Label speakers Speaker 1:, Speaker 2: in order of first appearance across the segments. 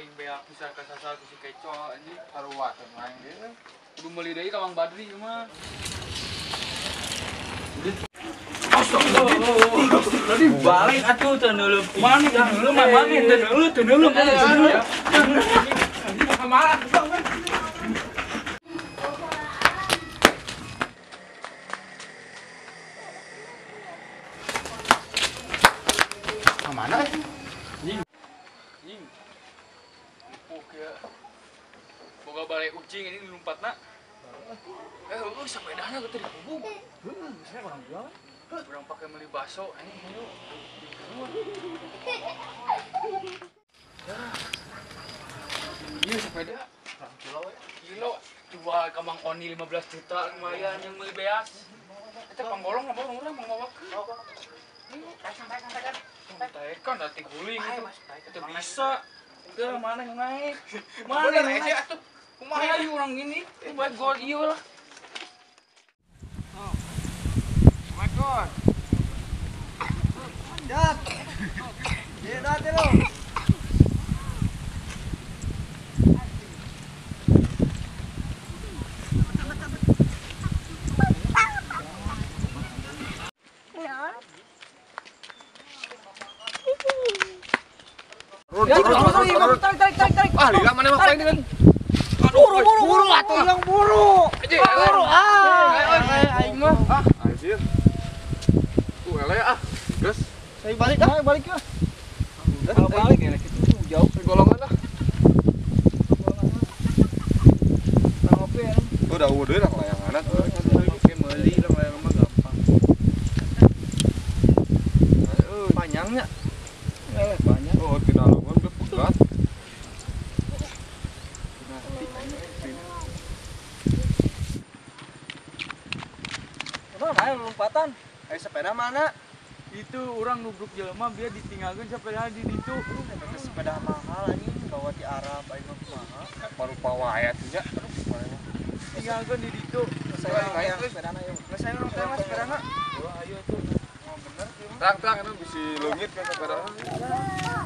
Speaker 1: aing beak bisa ka sasal ku si Keco anjing.
Speaker 2: Sarua teh main dia.
Speaker 1: Kudu meuli deui ka Mang Badri mah.
Speaker 3: Tadi balik atuh teu neuleuh. Mana teu neuleuh mana teu neuleuh.
Speaker 1: Kamaran.
Speaker 2: Mana?
Speaker 1: Nying. Oke. Boga balai ucing ini lompatna. Sepedanya ke tadi hubung.
Speaker 2: Saya orang jual.
Speaker 1: Orang pakai beli baso ini yuk. Iya sepeda. Kilo. Jual ke Mang Oni 15 juta lumayan yang beli beas. Kita panggolong apa orang mau ngawak. Tekan nanti guling itu bisa. Ke mana yang naik? Mana yang naik atuh? Kumaha orang ini? Buat gol ieu lah.
Speaker 2: Makon. Dat. Dia dat lo.
Speaker 1: Tarik. Ah, lihat mana mah ini kan.
Speaker 2: Buru atuh yang buru.
Speaker 1: Buru.
Speaker 2: Aing mah.
Speaker 1: Anjir. Ele ah. Geus.
Speaker 2: Saya balik ya.
Speaker 3: Kalau balik ya gitu jauh
Speaker 1: Golongan lah.
Speaker 3: ngopi ya.
Speaker 1: Udah lah layangan tuh.
Speaker 3: Oke meuli lah layangan mah gampang. Panjangnya. Banyak.
Speaker 1: Oh, tinalungan udah pegat.
Speaker 3: Mana lompatan?
Speaker 2: Sepeda mana?
Speaker 1: Itu orang nubruk jelema biar ditinggalkan sepeda di ditu.
Speaker 2: Sepeda mahal anjing bawa di Arab aing mah kumaha.
Speaker 1: Baru pawaya tuh nya. Tinggalkan di ditu.
Speaker 2: Saya ngayang sepedana yuk. Geus saya urang teh mas sepedana.
Speaker 1: Ayo tuh.
Speaker 2: Oh bener kieu mah.
Speaker 1: Terang itu bisa leungit kan sepeda.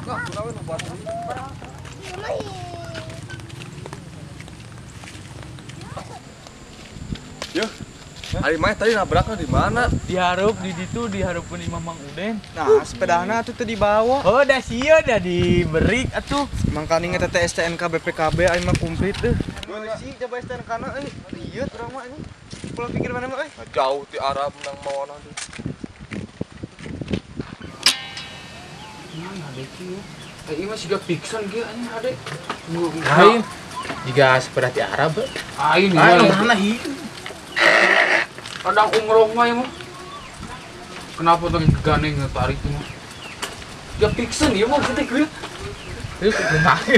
Speaker 1: Kok kunaon nu buat Yuk. Ari mah tadi nabraknya di mana?
Speaker 3: Diharup di ditu diharupkeun Imam Mang Uden.
Speaker 2: Nah, sepedana atuh teu dibawa.
Speaker 3: Oh, da sia da diberi atuh.
Speaker 2: Mangkani nge teh STNK BPKB aing mah komplit teh. Sih coba STNK-na euy. Rieuh urang mah anjing. Pulang pikir mana mah euy.
Speaker 1: Jauh di Arab nang mawana tuh.
Speaker 3: Ada kieu.
Speaker 1: Ini mah siga piksan ge anjing ade.
Speaker 3: Lain. Jika sepeda di Arab.
Speaker 1: Aing
Speaker 3: Mana hieu?
Speaker 1: kadang umroh mah ya mah. Kenapa tuh gandeng tarik mah? Ya piksan ya mah kita gue.
Speaker 3: Itu kumaha?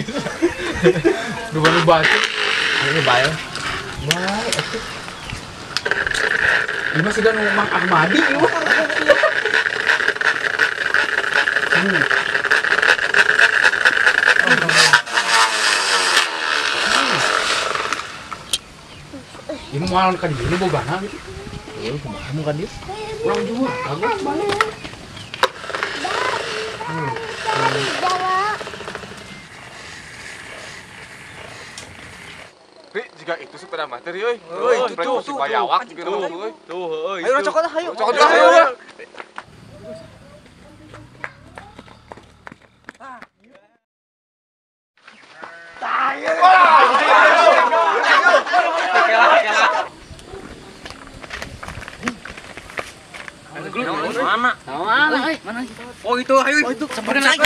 Speaker 1: Dua baca.
Speaker 3: Ini bayar. Baik atuh.
Speaker 1: Ini masih kan Mang Ahmadi ya mah. Ini mau kan ini bogana gitu.
Speaker 3: Oh, kumaha mun kan dia?
Speaker 1: Orang juga kagak balik. Ri, jika itu sepeda materi euy. Euy, itu bayawak juga nama euy.
Speaker 3: Tuh, heuh.
Speaker 2: Ayo cokot dah ayo.
Speaker 1: Cokot dah ayo.
Speaker 3: Mana? Oh itu, ayo. Oh itu, sampai naik.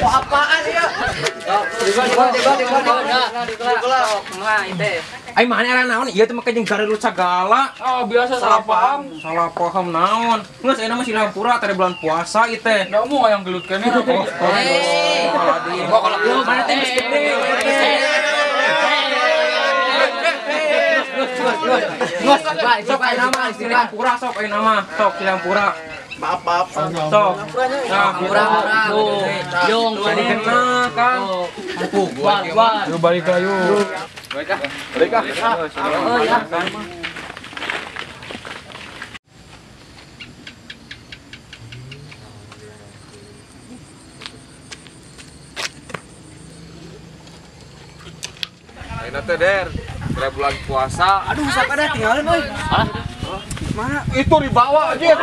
Speaker 2: Apaan ya?
Speaker 3: Ai mana era naon? Ieu teh make jeung garelut sagala.
Speaker 1: Oh, biasa salah paham.
Speaker 3: Salah paham naon. Geus ayeuna mah silang pura teh bulan puasa ieu teh.
Speaker 1: Da mau yang gelut keneh.
Speaker 3: Mana teh geus gede. Sok ayeuna mah silang pura sok ayeuna mah. Sok silang pura.
Speaker 2: Maaf.
Speaker 3: Sok.
Speaker 4: Murah-murah. Yung
Speaker 3: Balik kena kan.
Speaker 4: Wah.
Speaker 1: Yuk balik lah yuk.
Speaker 2: Balik ah.
Speaker 4: Oh ya.
Speaker 2: Ayo teh Der. Kira bulan puasa.
Speaker 3: Aduh, siapa dah tinggalin euy.
Speaker 2: Mana? Itu dibawa aja.